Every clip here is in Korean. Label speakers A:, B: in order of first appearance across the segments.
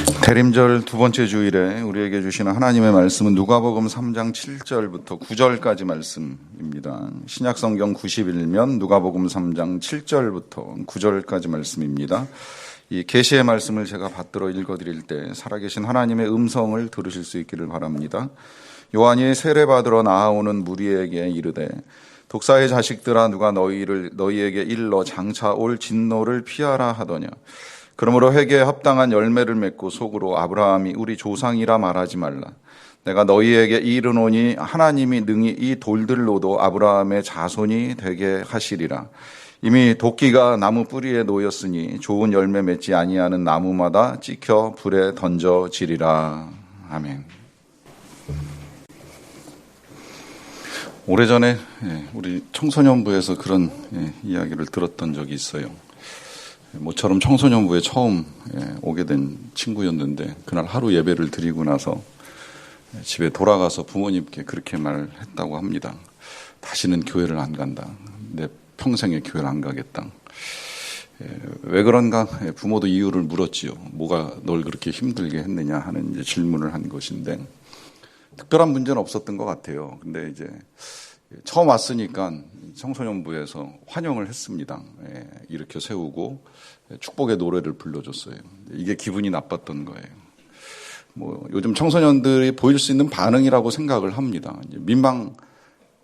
A: 대림절 두 번째 주일에 우리에게 주시는 하나님의 말씀은 누가복음 3장 7절부터 9절까지 말씀입니다. 신약성경 91면 누가복음 3장 7절부터 9절까지 말씀입니다. 이 계시의 말씀을 제가 받들어 읽어드릴 때 살아계신 하나님의 음성을 들으실 수 있기를 바랍니다. 요한이 세례받으러 나아오는 무리에게 이르되 독사의 자식들아 누가 너희에게 일러 장차 올 진노를 피하라 하더냐. 그러므로 회개에 합당한 열매를 맺고 속으로 아브라함이 우리 조상이라 말하지 말라. 내가 너희에게 이르노니 하나님이 능히 이 돌들로도 아브라함의 자손이 되게 하시리라. 이미 도끼가 나무 뿌리에 놓였으니 좋은 열매 맺지 아니하는 나무마다 찍혀 불에 던져지리라. 아멘. 오래전에 우리 청소년부에서 그런 이야기를 들었던 적이 있어요. 모처럼 청소년부에 처음 오게 된 친구였는데 그날 하루 예배를 드리고 나서 집에 돌아가서 부모님께 그렇게 말했다고 합니다. 다시는 교회를 안 간다. 내 평생에 교회를 안 가겠다. 왜 그런가? 부모도 이유를 물었지요. 뭐가 널 그렇게 힘들게 했느냐 하는 이제 질문을 한 것인데 특별한 문제는 없었던 것 같아요. 근데 이제 처음 왔으니까 청소년부에서 환영을 했습니다. 일으켜 세우고 축복의 노래를 불러줬어요. 이게 기분이 나빴던 거예요. 요즘 청소년들이 보일 수 있는 반응이라고 생각을 합니다.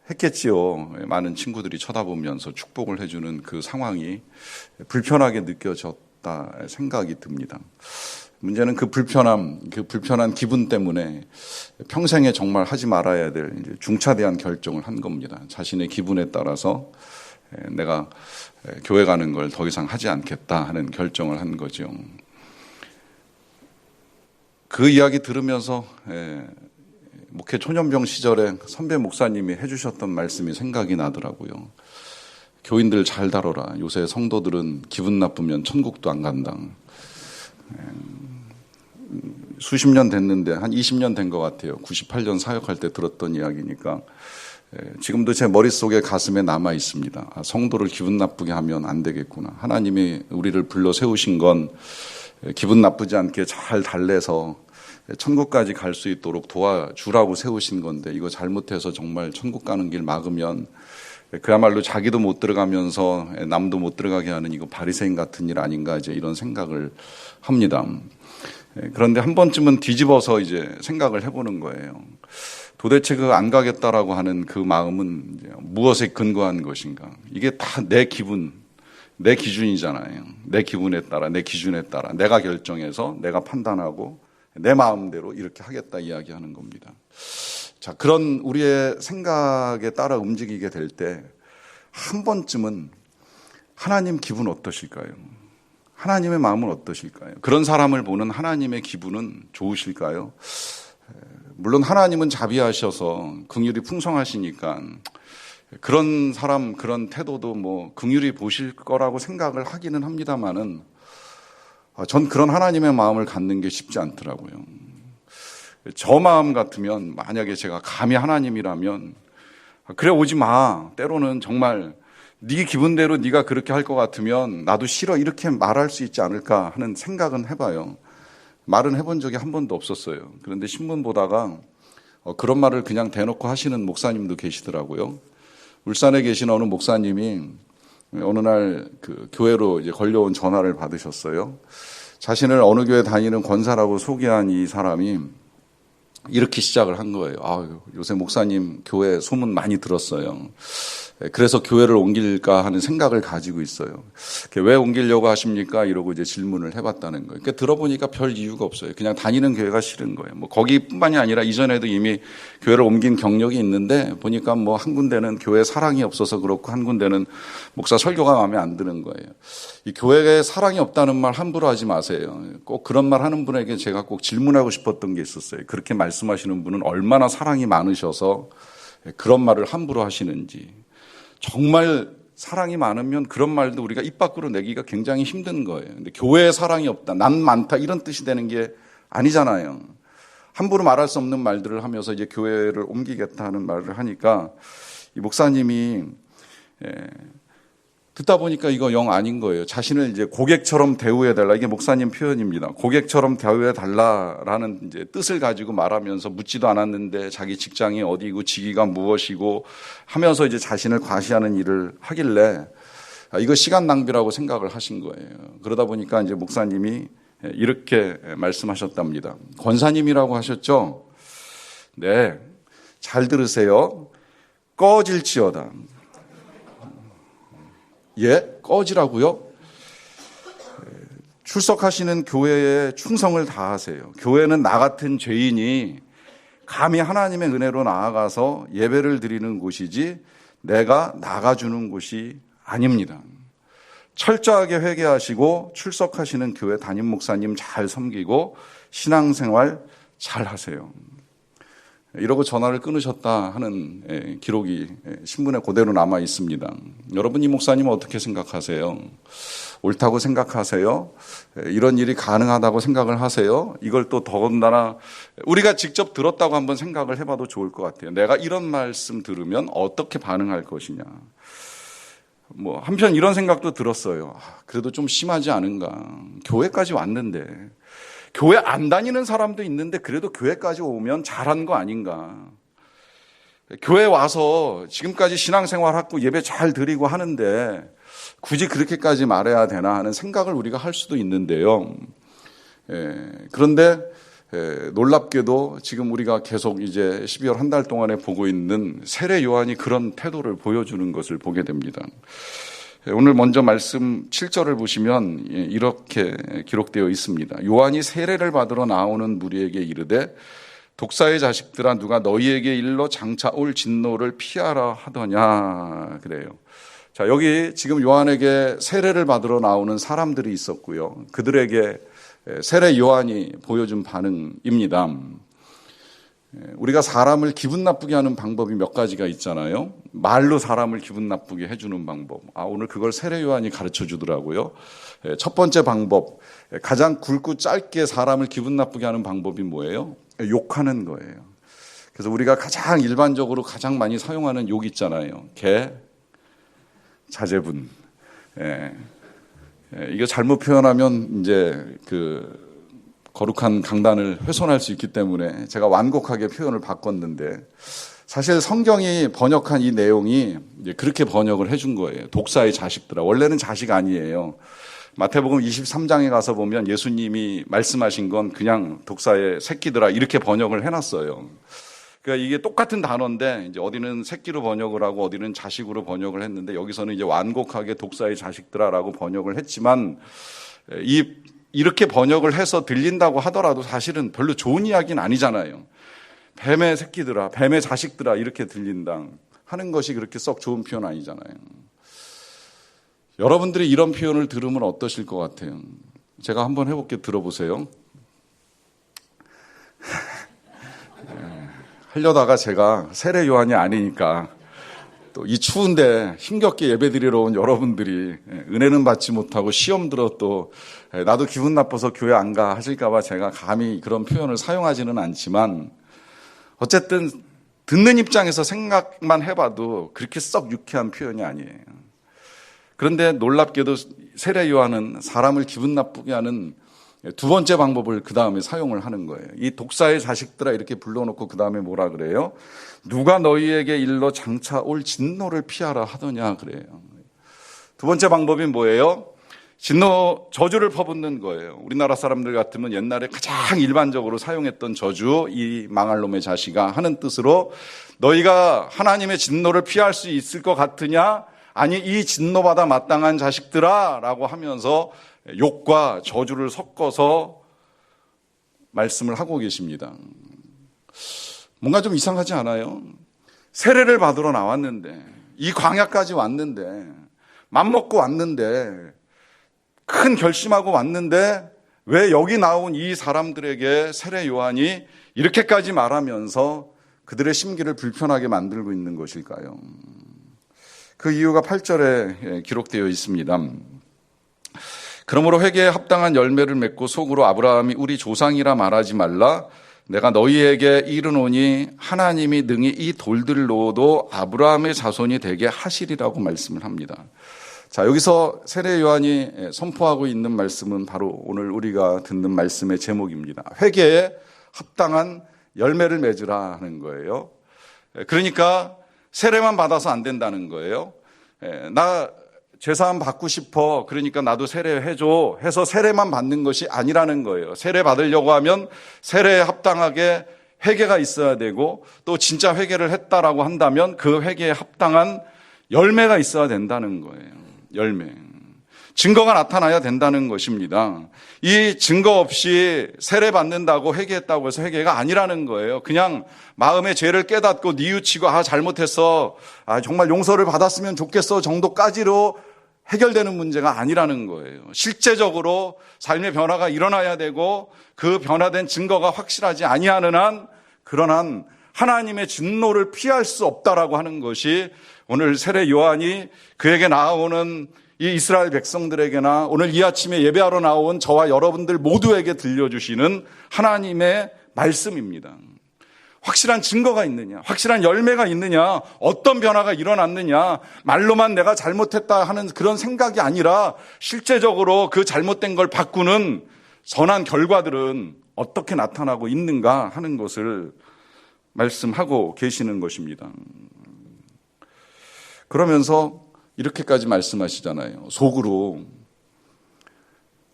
A: 민망했겠지요. 많은 친구들이 쳐다보면서 축복을 해주는 그 상황이 불편하게 느껴졌다 생각이 듭니다. 문제는 그 불편한 기분 때문에 평생에 정말 하지 말아야 될 중차대한 결정을 한 겁니다. 자신의 기분에 따라서 내가 교회 가는 걸 더 이상 하지 않겠다 하는 결정을 한 거죠. 그 이야기 들으면서 목회 초년병 시절에 선배 목사님이 해주셨던 말씀이 생각이 나더라고요. 교인들 잘 다뤄라. 요새 성도들은 기분 나쁘면 천국도 안 간다. 수십 년 됐는데 한 20년 된 것 같아요. 98년 사역할 때 들었던 이야기니까 지금도 제 머릿속에 가슴에 남아 있습니다. 성도를 기분 나쁘게 하면 안 되겠구나. 하나님이 우리를 불러 세우신 건 기분 나쁘지 않게 잘 달래서 천국까지 갈 수 있도록 도와주라고 세우신 건데 이거 잘못해서 정말 천국 가는 길 막으면 그야말로 자기도 못 들어가면서 남도 못 들어가게 하는 이거 바리새인 같은 일 아닌가 이제 이런 생각을 합니다. 그런데 한 번쯤은 뒤집어서 이제 생각을 해보는 거예요. 도대체 그 안 가겠다라고 하는 그 마음은 무엇에 근거한 것인가? 이게 다 내 기분, 내 기준이잖아요. 내 기분에 따라, 내 기준에 따라 내가 결정해서 내가 판단하고 내 마음대로 이렇게 하겠다 이야기하는 겁니다. 자, 그런 우리의 생각에 따라 움직이게 될 때 한 번쯤은 하나님 기분 어떠실까요? 하나님의 마음은 어떠실까요? 그런 사람을 보는 하나님의 기분은 좋으실까요? 물론 하나님은 자비하셔서 긍휼이 풍성하시니까 그런 사람, 그런 태도도 긍휼히 보실 거라고 생각을 하기는 합니다만은 전 그런 하나님의 마음을 갖는 게 쉽지 않더라고요. 저 마음 같으면 만약에 제가 감히 하나님이라면 그래 오지 마. 때로는 정말 네 기분대로 네가 그렇게 할 것 같으면 나도 싫어 이렇게 말할 수 있지 않을까 하는 생각은 해봐요. 말은 해본 적이 한 번도 없었어요. 그런데 신문 보다가 그런 말을 그냥 대놓고 하시는 목사님도 계시더라고요. 울산에 계신 어느 목사님이 어느 날 그 교회로 이제 걸려온 전화를 받으셨어요. 자신을 어느 교회 다니는 권사라고 소개한 이 사람이 이렇게 시작을 한 거예요. 요새 목사님 교회 소문 많이 들었어요. 그래서 교회를 옮길까 하는 생각을 가지고 있어요. 왜 옮기려고 하십니까? 이러고 이제 질문을 해봤다는 거예요. 들어보니까 별 이유가 없어요. 그냥 다니는 교회가 싫은 거예요. 거기뿐만이 아니라 이전에도 이미 교회를 옮긴 경력이 있는데 보니까 한 군데는 교회 사랑이 없어서 그렇고 한 군데는 목사 설교가 마음에 안 드는 거예요. 이 교회에 사랑이 없다는 말 함부로 하지 마세요. 꼭 그런 말 하는 분에게 제가 꼭 질문하고 싶었던 게 있었어요. 그렇게 말씀하시는 분은 얼마나 사랑이 많으셔서 그런 말을 함부로 하시는지. 정말 사랑이 많으면 그런 말도 우리가 입 밖으로 내기가 굉장히 힘든 거예요. 근데 교회에 사랑이 없다, 난 많다 이런 뜻이 되는 게 아니잖아요. 함부로 말할 수 없는 말들을 하면서 이제 교회를 옮기겠다는 말을 하니까 이 목사님이 듣다 보니까 이거 영 아닌 거예요. 자신을 이제 고객처럼 대우해 달라. 이게 목사님 표현입니다. 고객처럼 대우해 달라라는 이제 뜻을 가지고 말하면서 묻지도 않았는데 자기 직장이 어디고 직위가 무엇이고 하면서 이제 자신을 과시하는 일을 하길래 이거 시간 낭비라고 생각을 하신 거예요. 그러다 보니까 이제 목사님이 이렇게 말씀하셨답니다. 권사님이라고 하셨죠? 네. 잘 들으세요. 꺼질지어다. 예? 꺼지라고요? 출석하시는 교회에 충성을 다하세요. 교회는 나 같은 죄인이 감히 하나님의 은혜로 나아가서 예배를 드리는 곳이지 내가 나가주는 곳이 아닙니다. 철저하게 회개하시고 출석하시는 교회 담임 목사님 잘 섬기고 신앙생활 잘 하세요. 이러고 전화를 끊으셨다 하는 기록이 신문에 그대로 남아 있습니다. 여러분, 이 목사님은 어떻게 생각하세요? 옳다고 생각하세요? 이런 일이 가능하다고 생각을 하세요? 이걸 또 더군다나 우리가 직접 들었다고 한번 생각을 해봐도 좋을 것 같아요. 내가 이런 말씀 들으면 어떻게 반응할 것이냐. 한편 이런 생각도 들었어요. 그래도 좀 심하지 않은가. 교회까지 왔는데. 교회 안 다니는 사람도 있는데 그래도 교회까지 오면 잘한 거 아닌가. 교회 와서 지금까지 신앙생활하고 예배 잘 드리고 하는데 굳이 그렇게까지 말해야 되나 하는 생각을 우리가 할 수도 있는데요. 그런데 놀랍게도 지금 우리가 계속 이제 12월 한 달 동안에 보고 있는 세례 요한이 그런 태도를 보여주는 것을 보게 됩니다. 오늘 먼저 말씀 7절을 보시면 이렇게 기록되어 있습니다. 요한이 세례를 받으러 나오는 무리에게 이르되 독사의 자식들아 누가 너희에게 일러 장차 올 진노를 피하라 하더냐 그래요. 자, 여기 지금 요한에게 세례를 받으러 나오는 사람들이 있었고요. 그들에게 세례 요한이 보여준 반응입니다. 우리가 사람을 기분 나쁘게 하는 방법이 몇 가지가 있잖아요. 말로 사람을 기분 나쁘게 해주는 방법. 오늘 그걸 세례 요한이 가르쳐 주더라고요. 첫 번째 방법, 가장 굵고 짧게 사람을 기분 나쁘게 하는 방법이 뭐예요? 욕하는 거예요. 그래서 우리가 가장 일반적으로 가장 많이 사용하는 욕 있잖아요. 개, 자제분. 이거 잘못 표현하면 이제 거룩한 강단을 훼손할 수 있기 때문에 제가 완곡하게 표현을 바꿨는데 사실 성경이 번역한 이 내용이 이제 그렇게 번역을 해준 거예요. 독사의 자식들아. 원래는 자식 아니에요. 마태복음 23장에 가서 보면 예수님이 말씀하신 건 그냥 독사의 새끼들아 이렇게 번역을 해놨어요. 그러니까 이게 똑같은 단어인데 이제 어디는 새끼로 번역을 하고 어디는 자식으로 번역을 했는데 여기서는 이제 완곡하게 독사의 자식들아라고 번역을 했지만 이렇게 번역을 해서 들린다고 하더라도 사실은 별로 좋은 이야기는 아니잖아요. 뱀의 새끼들아, 뱀의 자식들아 이렇게 들린다 하는 것이 그렇게 썩 좋은 표현 아니잖아요. 여러분들이 이런 표현을 들으면 어떠실 것 같아요? 제가 한번 해볼게요. 들어보세요. 하려다가 제가 세례 요한이 아니니까 또 이 추운데 힘겹게 예배드리러 온 여러분들이 은혜는 받지 못하고 시험 들어 또 나도 기분 나빠서 교회 안 가 하실까 봐 제가 감히 그런 표현을 사용하지는 않지만 어쨌든 듣는 입장에서 생각만 해봐도 그렇게 썩 유쾌한 표현이 아니에요. 그런데 놀랍게도 세례 요한은 사람을 기분 나쁘게 하는 두 번째 방법을 그 다음에 사용을 하는 거예요. 이 독사의 자식들아 이렇게 불러놓고 그 다음에 뭐라 그래요? 누가 너희에게 일러 장차 올 진노를 피하라 하더냐 그래요. 두 번째 방법이 뭐예요? 진노, 저주를 퍼붓는 거예요. 우리나라 사람들 같으면 옛날에 가장 일반적으로 사용했던 저주, 이 망할 놈의 자식아 하는 뜻으로 너희가 하나님의 진노를 피할 수 있을 것 같으냐? 아니 이 진노받아 마땅한 자식들아 라고 하면서 욕과 저주를 섞어서 말씀을 하고 계십니다. 뭔가 좀 이상하지 않아요? 세례를 받으러 나왔는데 이 광야까지 왔는데 맘먹고 왔는데 큰 결심하고 왔는데 왜 여기 나온 이 사람들에게 세례 요한이 이렇게까지 말하면서 그들의 심기를 불편하게 만들고 있는 것일까요? 그 이유가 8절에 기록되어 있습니다. 그러므로 회개에 합당한 열매를 맺고 속으로 아브라함이 우리 조상이라 말하지 말라. 내가 너희에게 이르노니 하나님이 능히 이 돌들로도 아브라함의 자손이 되게 하시리라고 말씀을 합니다. 자, 여기서 세례 요한이 선포하고 있는 말씀은 바로 오늘 우리가 듣는 말씀의 제목입니다. 회개에 합당한 열매를 맺으라 하는 거예요. 그러니까 세례만 받아서 안 된다는 거예요. 나 죄사함 받고 싶어. 그러니까 나도 세례해줘. 해서 세례만 받는 것이 아니라는 거예요. 세례 받으려고 하면 세례에 합당하게 회개가 있어야 되고 또 진짜 회개를 했다라고 한다면 그 회개에 합당한 열매가 있어야 된다는 거예요. 열매. 증거가 나타나야 된다는 것입니다. 이 증거 없이 세례 받는다고 회개했다고 해서 회개가 아니라는 거예요. 그냥 마음의 죄를 깨닫고 뉘우치고 잘못했어. 정말 용서를 받았으면 좋겠어 정도까지로 해결되는 문제가 아니라는 거예요. 실제적으로 삶의 변화가 일어나야 되고 그 변화된 증거가 확실하지 아니하는 한 그런 한 하나님의 진노를 피할 수 없다라고 하는 것이 오늘 세례 요한이 그에게 나아오는 이 이스라엘 백성들에게나 오늘 이 아침에 예배하러 나온 저와 여러분들 모두에게 들려주시는 하나님의 말씀입니다. 확실한 증거가 있느냐, 확실한 열매가 있느냐, 어떤 변화가 일어났느냐, 말로만 내가 잘못했다 하는 그런 생각이 아니라 실제적으로 그 잘못된 걸 바꾸는 선한 결과들은 어떻게 나타나고 있는가 하는 것을 말씀하고 계시는 것입니다. 그러면서 이렇게까지 말씀하시잖아요. 속으로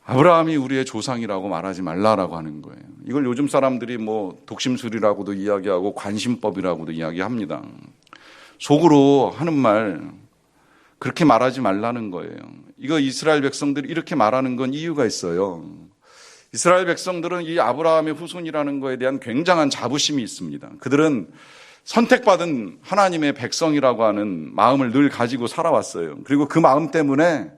A: 아브라함이 우리의 조상이라고 말하지 말라라고 하는 거예요. 이걸 요즘 사람들이 독심술이라고도 이야기하고 관심법이라고도 이야기합니다. 속으로 하는 말 그렇게 말하지 말라는 거예요. 이거 이스라엘 백성들이 이렇게 말하는 건 이유가 있어요. 이스라엘 백성들은 이 아브라함의 후손이라는 거에 대한 굉장한 자부심이 있습니다. 그들은 선택받은 하나님의 백성이라고 하는 마음을 늘 가지고 살아왔어요. 그리고 그 마음 때문에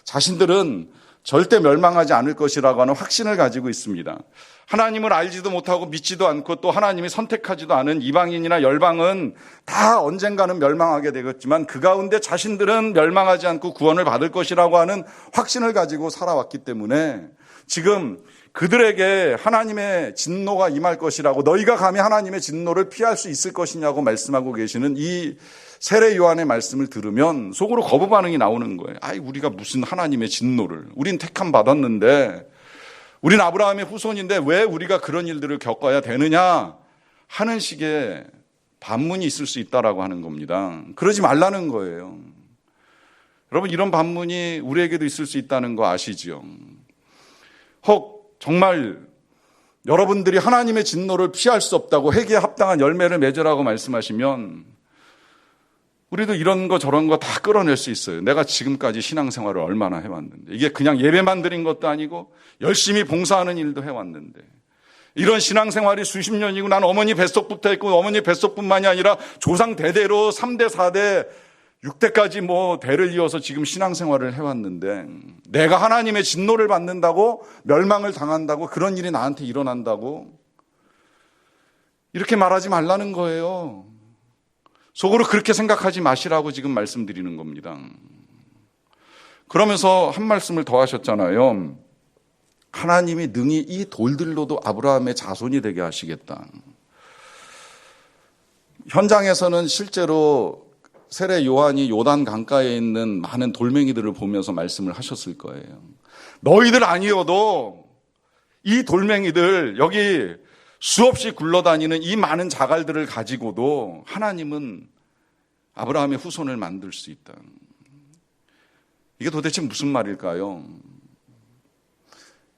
A: 자신들은 절대 멸망하지 않을 것이라고 하는 확신을 가지고 있습니다. 하나님을 알지도 못하고 믿지도 않고 또 하나님이 선택하지도 않은 이방인이나 열방은 다 언젠가는 멸망하게 되겠지만 그 가운데 자신들은 멸망하지 않고 구원을 받을 것이라고 하는 확신을 가지고 살아왔기 때문에 지금 그들에게 하나님의 진노가 임할 것이라고 너희가 감히 하나님의 진노를 피할 수 있을 것이냐고 말씀하고 계시는 이 세례 요한의 말씀을 들으면 속으로 거부 반응이 나오는 거예요. 우리가 무슨 하나님의 진노를. 우린 택함 받았는데 우린 아브라함의 후손인데 왜 우리가 그런 일들을 겪어야 되느냐 하는 식의 반문이 있을 수 있다라고 하는 겁니다. 그러지 말라는 거예요. 여러분 이런 반문이 우리에게도 있을 수 있다는 거 아시죠? 혹 정말 여러분들이 하나님의 진노를 피할 수 없다고 회개에 합당한 열매를 맺으라고 말씀하시면 우리도 이런 거 저런 거 다 끌어낼 수 있어요. 내가 지금까지 신앙생활을 얼마나 해왔는데 이게 그냥 예배만 드린 것도 아니고 열심히 봉사하는 일도 해왔는데 이런 신앙생활이 수십 년이고 난 어머니 뱃속부터 했고 어머니 뱃속뿐만이 아니라 조상 대대로 3대 4대 6대까지 대를 이어서 지금 신앙생활을 해왔는데 내가 하나님의 진노를 받는다고 멸망을 당한다고 그런 일이 나한테 일어난다고 이렇게 말하지 말라는 거예요. 속으로 그렇게 생각하지 마시라고 지금 말씀드리는 겁니다. 그러면서 한 말씀을 더 하셨잖아요. 하나님이 능히 이 돌들로도 아브라함의 자손이 되게 하시겠다. 현장에서는 실제로 세례 요한이 요단 강가에 있는 많은 돌멩이들을 보면서 말씀을 하셨을 거예요. 너희들 아니어도 이 돌멩이들 여기 수없이 굴러다니는 이 많은 자갈들을 가지고도 하나님은 아브라함의 후손을 만들 수 있다. 이게 도대체 무슨 말일까요?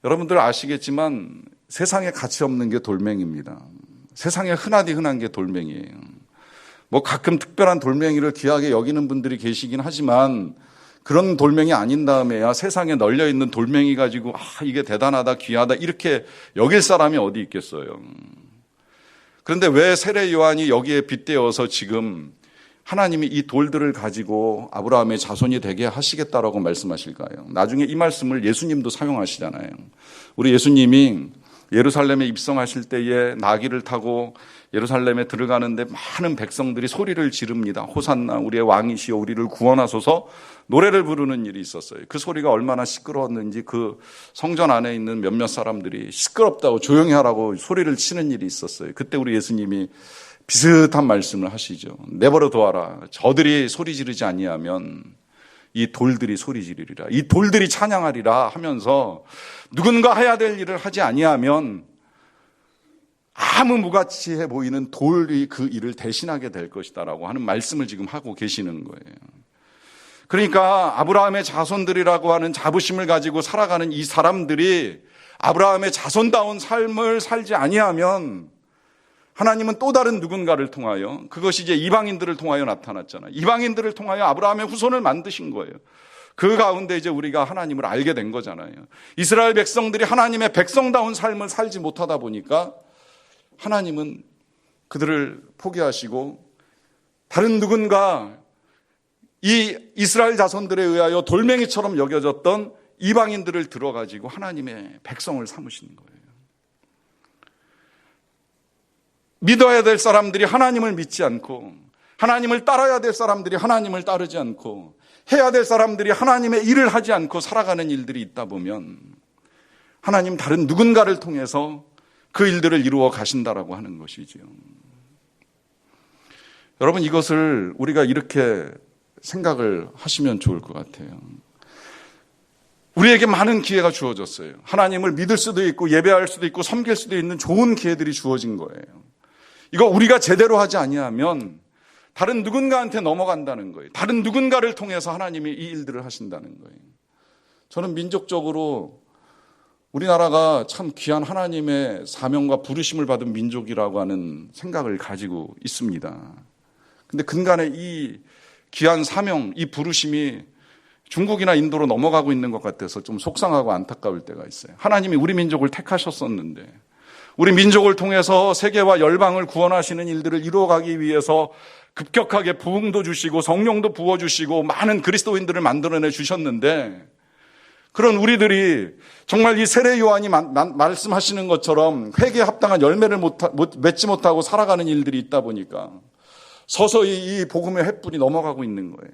A: 여러분들 아시겠지만 세상에 가치 없는 게 돌멩이입니다. 세상에 흔하디 흔한 게 돌멩이에요. 가끔 특별한 돌멩이를 귀하게 여기는 분들이 계시긴 하지만 그런 돌멩이 아닌 다음에야 세상에 널려 있는 돌멩이 가지고 이게 대단하다 귀하다 이렇게 여길 사람이 어디 있겠어요. 그런데 왜 세례 요한이 여기에 빗대어서 지금 하나님이 이 돌들을 가지고 아브라함의 자손이 되게 하시겠다라고 말씀하실까요? 나중에 이 말씀을 예수님도 사용하시잖아요. 우리 예수님이 예루살렘에 입성하실 때에 나귀를 타고 예루살렘에 들어가는데 많은 백성들이 소리를 지릅니다. 호산나 우리의 왕이시여 우리를 구원하소서 노래를 부르는 일이 있었어요. 그 소리가 얼마나 시끄러웠는지 그 성전 안에 있는 몇몇 사람들이 시끄럽다고 조용히 하라고 소리를 치는 일이 있었어요. 그때 우리 예수님이 비슷한 말씀을 하시죠. 내버려 두어라. 저들이 소리 지르지 아니하면 이 돌들이 소리 지르리라, 이 돌들이 찬양하리라 하면서 누군가 해야 될 일을 하지 아니하면 아무 무가치해 보이는 돌이 그 일을 대신하게 될 것이다라고 하는 말씀을 지금 하고 계시는 거예요. 그러니까 아브라함의 자손들이라고 하는 자부심을 가지고 살아가는 이 사람들이 아브라함의 자손다운 삶을 살지 아니하면 하나님은 또 다른 누군가를 통하여, 그것이 이제 이방인들을 통하여 나타났잖아요. 이방인들을 통하여 아브라함의 후손을 만드신 거예요. 그 가운데 이제 우리가 하나님을 알게 된 거잖아요. 이스라엘 백성들이 하나님의 백성다운 삶을 살지 못하다 보니까 하나님은 그들을 포기하시고 다른 누군가, 이 이스라엘 자손들에 의하여 돌멩이처럼 여겨졌던 이방인들을 들어가지고 하나님의 백성을 삼으시는 거예요. 믿어야 될 사람들이 하나님을 믿지 않고, 하나님을 따라야 될 사람들이 하나님을 따르지 않고, 해야 될 사람들이 하나님의 일을 하지 않고 살아가는 일들이 있다 보면 하나님 다른 누군가를 통해서 그 일들을 이루어 가신다라고 하는 것이지요. 여러분, 이것을 우리가 이렇게 생각을 하시면 좋을 것 같아요. 우리에게 많은 기회가 주어졌어요. 하나님을 믿을 수도 있고 예배할 수도 있고 섬길 수도 있는 좋은 기회들이 주어진 거예요. 이거 우리가 제대로 하지 아니하면 다른 누군가한테 넘어간다는 거예요. 다른 누군가를 통해서 하나님이 이 일들을 하신다는 거예요. 저는 민족적으로 우리나라가 참 귀한 하나님의 사명과 부르심을 받은 민족이라고 하는 생각을 가지고 있습니다. 근데 근간에 이 귀한 사명, 이 부르심이 중국이나 인도로 넘어가고 있는 것 같아서 좀 속상하고 안타까울 때가 있어요. 하나님이 우리 민족을 택하셨었는데 우리 민족을 통해서 세계와 열방을 구원하시는 일들을 이루어가기 위해서 급격하게 부흥도 주시고 성령도 부어주시고 많은 그리스도인들을 만들어내 주셨는데, 그런 우리들이 정말 이 세례 요한이 말씀하시는 것처럼 회개에 합당한 열매를 맺지 못하고 살아가는 일들이 있다 보니까 서서히 이 복음의 횃불이 넘어가고 있는 거예요.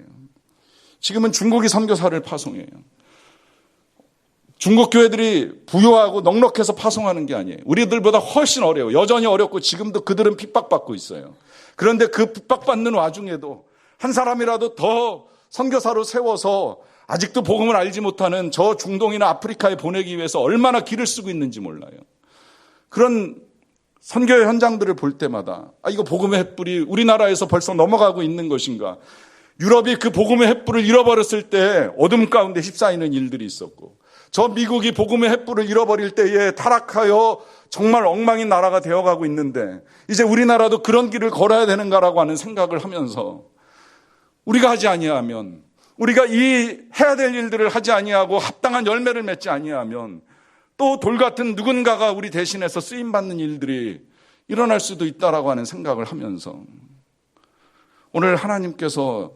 A: 지금은 중국이 선교사를 파송해요. 중국 교회들이 부유하고 넉넉해서 파송하는 게 아니에요. 우리들보다 훨씬 어려워요. 여전히 어렵고 지금도 그들은 핍박받고 있어요. 그런데 그 핍박받는 와중에도 한 사람이라도 더 선교사로 세워서 아직도 복음을 알지 못하는 저 중동이나 아프리카에 보내기 위해서 얼마나 기를 쓰고 있는지 몰라요. 그런 선교의 현장들을 볼 때마다 이거 복음의 횃불이 우리나라에서 벌써 넘어가고 있는 것인가. 유럽이 그 복음의 횃불을 잃어버렸을 때 어둠 가운데 휩싸이는 일들이 있었고, 저 미국이 복음의 횃불을 잃어버릴 때에 타락하여 정말 엉망인 나라가 되어가고 있는데 이제 우리나라도 그런 길을 걸어야 되는가라고 하는 생각을 하면서 우리가 하지 아니하면, 우리가 이 해야 될 일들을 하지 아니하고 합당한 열매를 맺지 아니하면 또 돌 같은 누군가가 우리 대신해서 쓰임받는 일들이 일어날 수도 있다라고 하는 생각을 하면서 오늘 하나님께서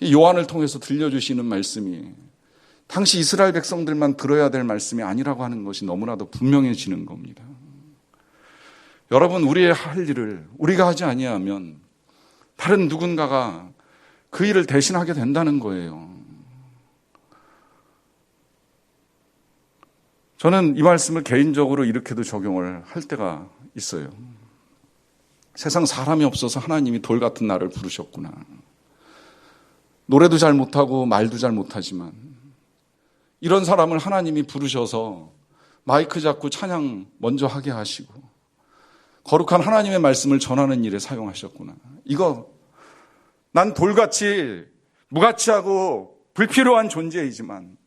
A: 요한을 통해서 들려주시는 말씀이 당시 이스라엘 백성들만 들어야 될 말씀이 아니라고 하는 것이 너무나도 분명해지는 겁니다. 여러분, 우리의 할 일을 우리가 하지 아니하면 다른 누군가가 그 일을 대신하게 된다는 거예요. 저는 이 말씀을 개인적으로 이렇게도 적용을 할 때가 있어요. 세상 사람이 없어서 하나님이 돌 같은 나를 부르셨구나. 노래도 잘 못하고 말도 잘 못하지만 이런 사람을 하나님이 부르셔서 마이크 잡고 찬양 먼저 하게 하시고 거룩한 하나님의 말씀을 전하는 일에 사용하셨구나. 이거 난 돌같이 무가치하고 불필요한 존재이지만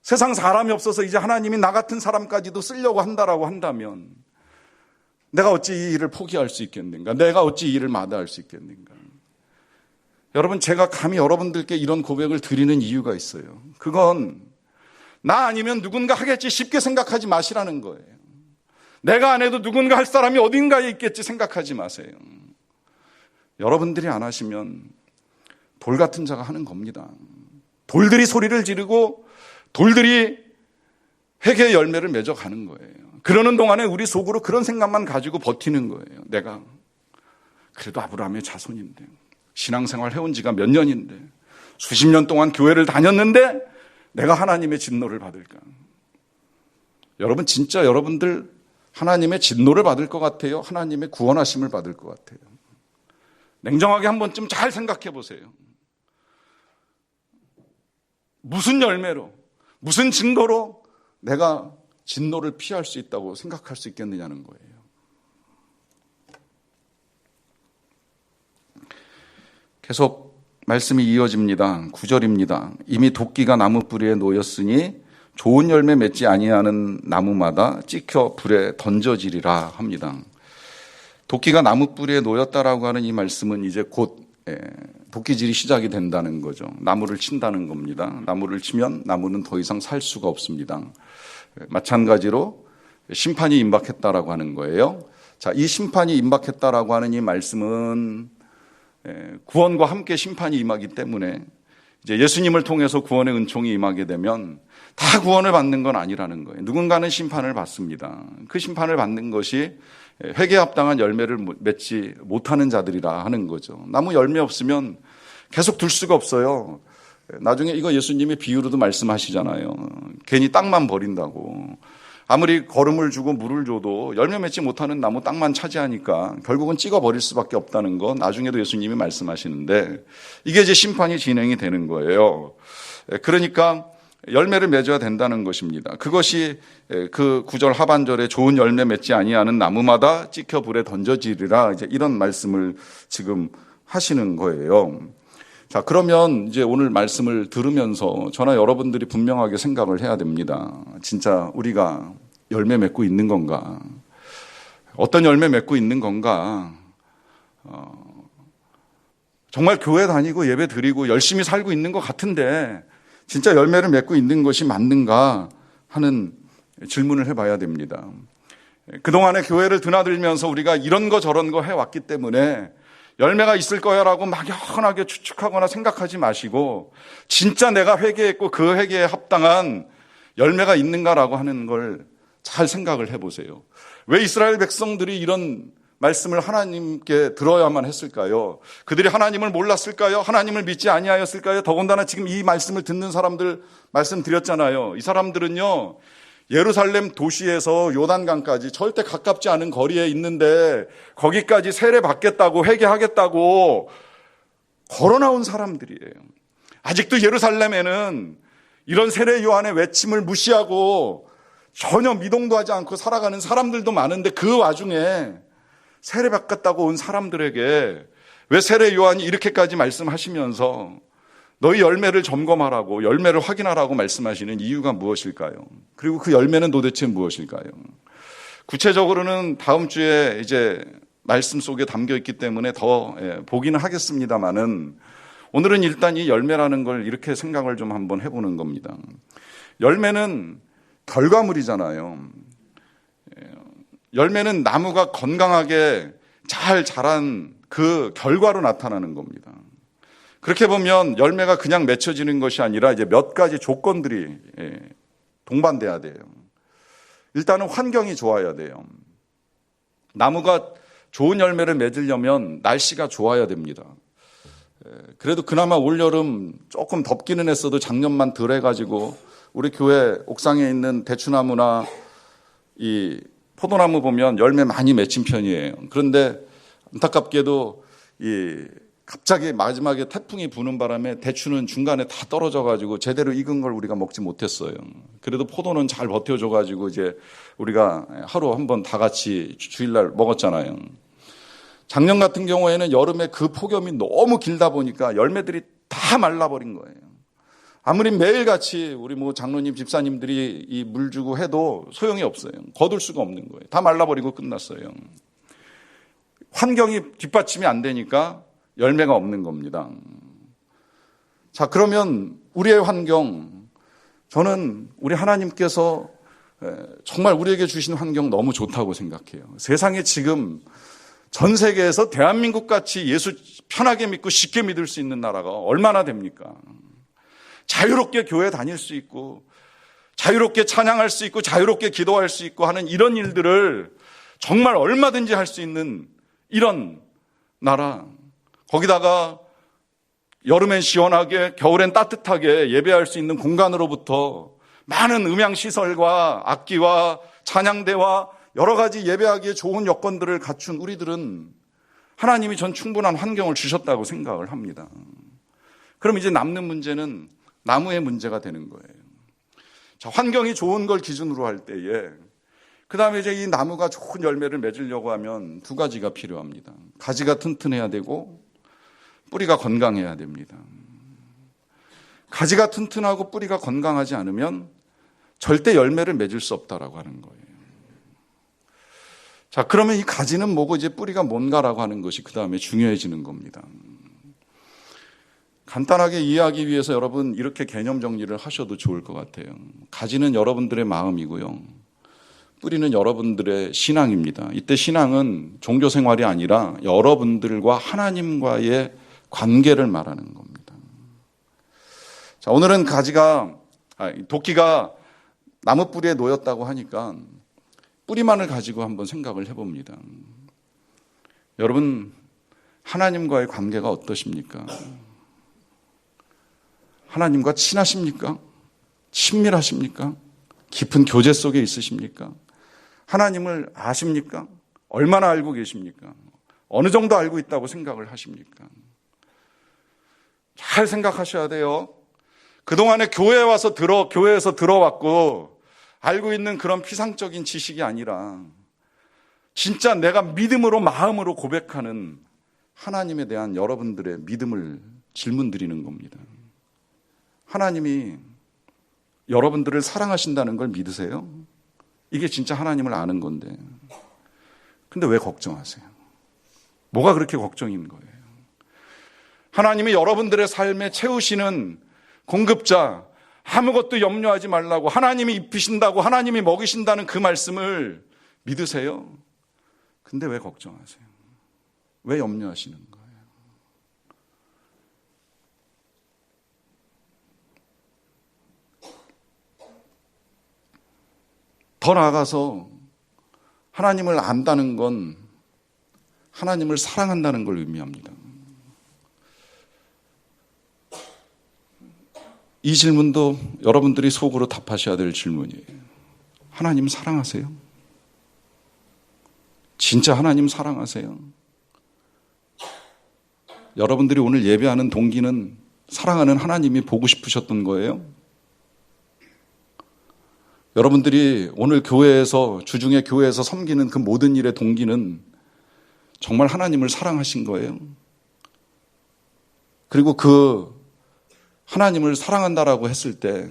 A: 세상 사람이 없어서 이제 하나님이 나 같은 사람까지도 쓰려고 한다라고 한다면 내가 어찌 이 일을 포기할 수 있겠는가? 내가 어찌 이 일을 마다할 수 있겠는가? 여러분, 제가 감히 여러분들께 이런 고백을 드리는 이유가 있어요. 그건 나 아니면 누군가 하겠지 쉽게 생각하지 마시라는 거예요. 내가 안 해도 누군가 할 사람이 어딘가에 있겠지 생각하지 마세요. 여러분들이 안 하시면 돌 같은 자가 하는 겁니다. 돌들이 소리를 지르고 돌들이 회개의 열매를 맺어가는 거예요. 그러는 동안에 우리 속으로 그런 생각만 가지고 버티는 거예요. 내가 그래도 아브라함의 자손인데, 신앙생활 해온 지가 몇 년인데, 수십 년 동안 교회를 다녔는데 내가 하나님의 진노를 받을까? 여러분, 진짜 여러분들 하나님의 진노를 받을 것 같아요? 하나님의 구원하심을 받을 것 같아요? 냉정하게 한 번쯤 잘 생각해 보세요. 무슨 열매로, 무슨 증거로 내가 진노를 피할 수 있다고 생각할 수 있겠느냐는 거예요. 계속 말씀이 이어집니다. 9절입니다. 이미 도끼가 나무 뿌리에 놓였으니 좋은 열매 맺지 아니하는 나무마다 찍혀 불에 던져지리라 합니다. 도끼가 나무 뿌리에 놓였다라고 하는 이 말씀은 이제 곧 도끼질이 시작이 된다는 거죠. 나무를 친다는 겁니다. 나무를 치면 나무는 더 이상 살 수가 없습니다. 마찬가지로 심판이 임박했다라고 하는 거예요. 자, 이 심판이 임박했다라고 하는 이 말씀은 구원과 함께 심판이 임하기 때문에 이제 예수님을 통해서 구원의 은총이 임하게 되면 다 구원을 받는 건 아니라는 거예요. 누군가는 심판을 받습니다. 그 심판을 받는 것이 회개에 합당한 열매를 맺지 못하는 자들이라 하는 거죠. 나무 열매 없으면 계속 둘 수가 없어요. 나중에 이거 예수님이 비유로도 말씀하시잖아요. 괜히 땅만 버린다고. 아무리 거름을 주고 물을 줘도 열매 맺지 못하는 나무 땅만 차지하니까 결국은 찍어버릴 수밖에 없다는 거 나중에도 예수님이 말씀하시는데 이게 이제 심판이 진행이 되는 거예요. 그러니까 열매를 맺어야 된다는 것입니다. 그것이 그 9절 하반절에 좋은 열매 맺지 아니하는 나무마다 찍혀 불에 던져지리라 이제 이런 말씀을 지금 하시는 거예요. 자, 그러면 이제 오늘 말씀을 들으면서 저나 여러분들이 분명하게 생각을 해야 됩니다. 진짜 우리가 열매 맺고 있는 건가? 어떤 열매 맺고 있는 건가? 정말 교회 다니고 예배 드리고 열심히 살고 있는 것 같은데 진짜 열매를 맺고 있는 것이 맞는가 하는 질문을 해봐야 됩니다. 그동안에 교회를 드나들면서 우리가 이런 거 저런 거 해왔기 때문에 열매가 있을 거야라고 막연하게 추측하거나 생각하지 마시고 진짜 내가 회개했고 그 회개에 합당한 열매가 있는가라고 하는 걸 잘 생각을 해보세요. 왜 이스라엘 백성들이 이런 말씀을 하나님께 들어야만 했을까요? 그들이 하나님을 몰랐을까요? 하나님을 믿지 아니하였을까요? 더군다나 지금 이 말씀을 듣는 사람들 말씀드렸잖아요. 이 사람들은요, 예루살렘 도시에서 요단강까지 절대 가깝지 않은 거리에 있는데 거기까지 세례 받겠다고 회개하겠다고 걸어 나온 사람들이에요. 아직도 예루살렘에는 이런 세례 요한의 외침을 무시하고 전혀 미동도 하지 않고 살아가는 사람들도 많은데 그 와중에 세례 받겠다고 온 사람들에게 왜 세례 요한이 이렇게까지 말씀하시면서 너희 열매를 점검하라고 열매를 확인하라고 말씀하시는 이유가 무엇일까요? 그리고 그 열매는 도대체 무엇일까요? 구체적으로는 다음 주에 이제 말씀 속에 담겨 있기 때문에 더 보기는 하겠습니다만은 오늘은 일단 이 열매라는 걸 이렇게 생각을 좀 한번 해보는 겁니다. 열매는 결과물이잖아요. 열매는 나무가 건강하게 잘 자란 그 결과로 나타나는 겁니다. 그렇게 보면 열매가 그냥 맺혀지는 것이 아니라 이제 몇 가지 조건들이 동반돼야 돼요. 일단은 환경이 좋아야 돼요. 나무가 좋은 열매를 맺으려면 날씨가 좋아야 됩니다. 그래도 그나마 올여름 조금 덥기는 했어도 작년만 덜 해가지고 우리 교회 옥상에 있는 대추나무나 이 포도나무 보면 열매 많이 맺힌 편이에요. 그런데 안타깝게도 갑자기 마지막에 태풍이 부는 바람에 대추는 중간에 다 떨어져가지고 제대로 익은 걸 우리가 먹지 못했어요. 그래도 포도는 잘 버텨줘가지고 이제 우리가 하루 한번 다 같이 주일날 먹었잖아요. 작년 같은 경우에는 여름에 그 폭염이 너무 길다 보니까 열매들이 다 말라버린 거예요. 아무리 매일같이 우리 장로님, 집사님들이 이 물 주고 해도 소용이 없어요. 거둘 수가 없는 거예요. 다 말라버리고 끝났어요. 환경이 뒷받침이 안 되니까 열매가 없는 겁니다. 자, 그러면 우리의 환경, 저는 우리 하나님께서 정말 우리에게 주신 환경 너무 좋다고 생각해요. 세상에 지금 전 세계에서 대한민국 같이 예수 편하게 믿고 쉽게 믿을 수 있는 나라가 얼마나 됩니까? 자유롭게 교회 다닐 수 있고 자유롭게 찬양할 수 있고 자유롭게 기도할 수 있고 하는 이런 일들을 정말 얼마든지 할 수 있는 이런 나라, 거기다가 여름엔 시원하게 겨울엔 따뜻하게 예배할 수 있는 공간으로부터 많은 음향시설과 악기와 찬양대와 여러 가지 예배하기에 좋은 여건들을 갖춘 우리들은 하나님이 전 충분한 환경을 주셨다고 생각을 합니다. 그럼 이제 남는 문제는 나무의 문제가 되는 거예요. 자, 환경이 좋은 걸 기준으로 할 때에 그 다음에 이제 이 나무가 좋은 열매를 맺으려고 하면 두 가지가 필요합니다. 가지가 튼튼해야 되고 뿌리가 건강해야 됩니다. 가지가 튼튼하고 뿌리가 건강하지 않으면 절대 열매를 맺을 수 없다라고 하는 거예요. 자, 그러면 이 가지는 뭐고 이제 뿌리가 뭔가라고 하는 것이 그 다음에 중요해지는 겁니다. 간단하게 이해하기 위해서 여러분 이렇게 개념 정리를 하셔도 좋을 것 같아요. 가지는 여러분들의 마음이고요. 뿌리는 여러분들의 신앙입니다. 이때 신앙은 종교 생활이 아니라 여러분들과 하나님과의 관계를 말하는 겁니다. 자, 오늘은 도끼가 나무 뿌리에 놓였다고 하니까 뿌리만을 가지고 한번 생각을 해봅니다. 여러분, 하나님과의 관계가 어떠십니까? 하나님과 친하십니까? 친밀하십니까? 깊은 교제 속에 있으십니까? 하나님을 아십니까? 얼마나 알고 계십니까? 어느 정도 알고 있다고 생각을 하십니까? 잘 생각하셔야 돼요. 그동안에 교회에서 들어왔고 알고 있는 그런 피상적인 지식이 아니라 진짜 내가 믿음으로 마음으로 고백하는 하나님에 대한 여러분들의 믿음을 질문 드리는 겁니다. 하나님이 여러분들을 사랑하신다는 걸 믿으세요? 이게 진짜 하나님을 아는 건데. 근데 왜 걱정하세요? 뭐가 그렇게 걱정인 거예요? 하나님이 여러분들의 삶에 채우시는 공급자, 아무것도 염려하지 말라고, 하나님이 입히신다고, 하나님이 먹이신다는 그 말씀을 믿으세요? 근데 왜 걱정하세요? 왜 염려하시는 거예요? 더 나아가서 하나님을 안다는 건 하나님을 사랑한다는 걸 의미합니다. 이 질문도 여러분들이 속으로 답하셔야 될 질문이에요. 하나님 사랑하세요? 진짜 하나님 사랑하세요? 여러분들이 오늘 예배하는 동기는 사랑하는 하나님이 보고 싶으셨던 거예요? 여러분들이 오늘 주중에 교회에서 섬기는 그 모든 일의 동기는 정말 하나님을 사랑하신 거예요? 그리고 그 하나님을 사랑한다라고 했을 때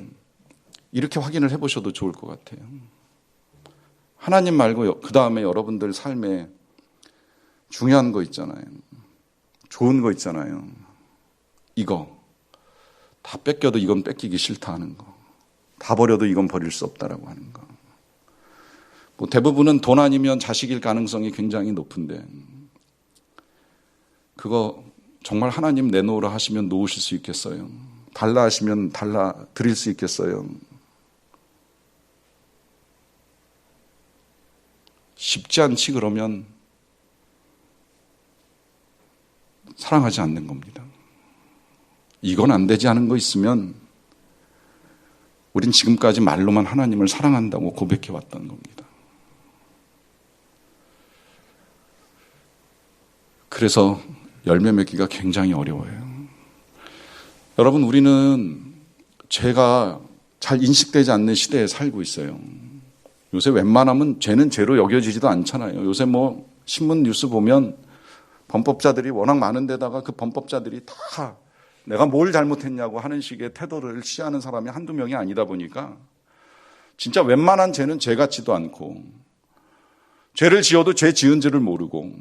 A: 이렇게 확인을 해보셔도 좋을 것 같아요. 하나님 말고 그 다음에 여러분들 삶에 중요한 거 있잖아요. 좋은 거 있잖아요. 이거 다 뺏겨도 이건 뺏기기 싫다 하는 거. 다 버려도 이건 버릴 수 없다라고 하는 거. 뭐 대부분은 돈 아니면 자식일 가능성이 굉장히 높은데 그거 정말 하나님 내놓으라 하시면 놓으실 수 있겠어요? 달라 하시면 달라 드릴 수 있겠어요? 쉽지 않지. 그러면 사랑하지 않는 겁니다. 이건 안 되지 하는 거 있으면 우린 지금까지 말로만 하나님을 사랑한다고 고백해 왔던 겁니다. 그래서 열매 맺기가 굉장히 어려워요. 여러분, 우리는 죄가 잘 인식되지 않는 시대에 살고 있어요. 요새 웬만하면 죄는 죄로 여겨지지도 않잖아요. 요새 뭐 신문 뉴스 보면 범법자들이 워낙 많은 데다가 그 범법자들이 다 내가 뭘 잘못했냐고 하는 식의 태도를 취하는 사람이 한두 명이 아니다 보니까 진짜 웬만한 죄는 죄 같지도 않고 죄를 지어도 죄 지은 줄을 모르고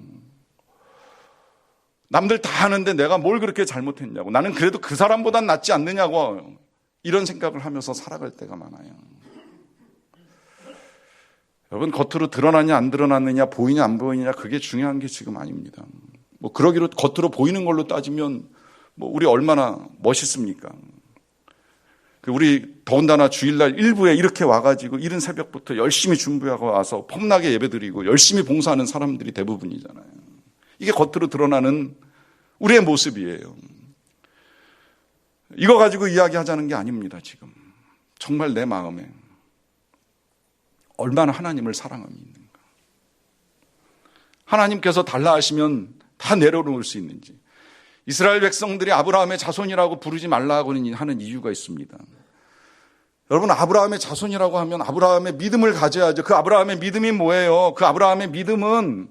A: 남들 다 하는데 내가 뭘 그렇게 잘못했냐고, 나는 그래도 그 사람보단 낫지 않느냐고 이런 생각을 하면서 살아갈 때가 많아요. 여러분, 겉으로 드러나냐 안 드러났느냐, 보이냐 안 보이냐, 그게 중요한 게 지금 아닙니다. 뭐 그러기로 겉으로 보이는 걸로 따지면 뭐 우리 얼마나 멋있습니까? 우리 더군다나 주일날 일부에 이렇게 와가지고 이른 새벽부터 열심히 준비하고 와서 폼나게 예배드리고 열심히 봉사하는 사람들이 대부분이잖아요. 이게 겉으로 드러나는 우리의 모습이에요. 이거 가지고 이야기하자는 게 아닙니다. 지금 정말 내 마음에 얼마나 하나님을 사랑함이 있는가, 하나님께서 달라 하시면 다 내려놓을 수 있는지, 이스라엘 백성들이 아브라함의 자손이라고 부르지 말라고 하는 이유가 있습니다. 여러분, 아브라함의 자손이라고 하면 아브라함의 믿음을 가져야죠. 그 아브라함의 믿음이 뭐예요? 그 아브라함의 믿음은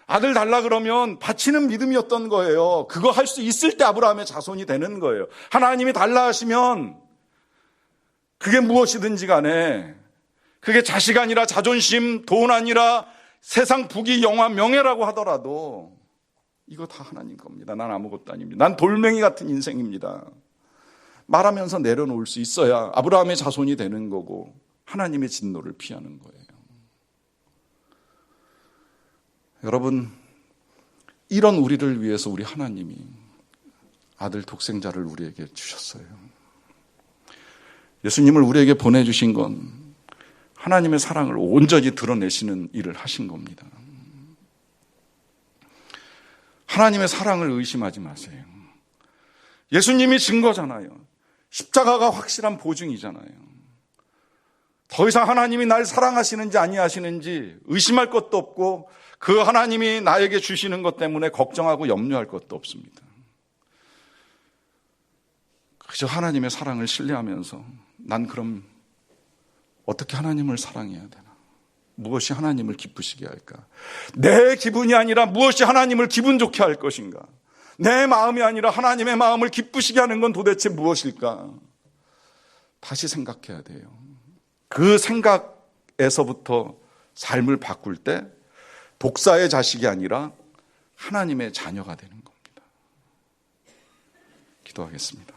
A: 아들 달라 그러면 바치는 믿음이었던 거예요. 그거 할 수 있을 때 아브라함의 자손이 되는 거예요. 하나님이 달라 하시면 그게 무엇이든지 간에, 그게 자식 아니라 자존심, 돈 아니라 세상 부귀 영화 명예라고 하더라도 이거 다 하나님 겁니다. 난 아무것도 아닙니다. 난 돌멩이 같은 인생입니다. 말하면서 내려놓을 수 있어야 아브라함의 자손이 되는 거고 하나님의 진노를 피하는 거예요. 여러분, 이런 우리를 위해서 우리 하나님이 아들 독생자를 우리에게 주셨어요. 예수님을 우리에게 보내주신 건 하나님의 사랑을 온전히 드러내시는 일을 하신 겁니다. 하나님의 사랑을 의심하지 마세요. 예수님이 증거잖아요. 십자가가 확실한 보증이잖아요. 더 이상 하나님이 날 사랑하시는지 아니하시는지 의심할 것도 없고 그 하나님이 나에게 주시는 것 때문에 걱정하고 염려할 것도 없습니다. 그저 하나님의 사랑을 신뢰하면서 난 그럼 어떻게 하나님을 사랑해야 되나? 무엇이 하나님을 기쁘시게 할까? 내 기분이 아니라 무엇이 하나님을 기분 좋게 할 것인가? 내 마음이 아니라 하나님의 마음을 기쁘시게 하는 건 도대체 무엇일까? 다시 생각해야 돼요. 그 생각에서부터 삶을 바꿀 때 독사의 자식이 아니라 하나님의 자녀가 되는 겁니다. 기도하겠습니다.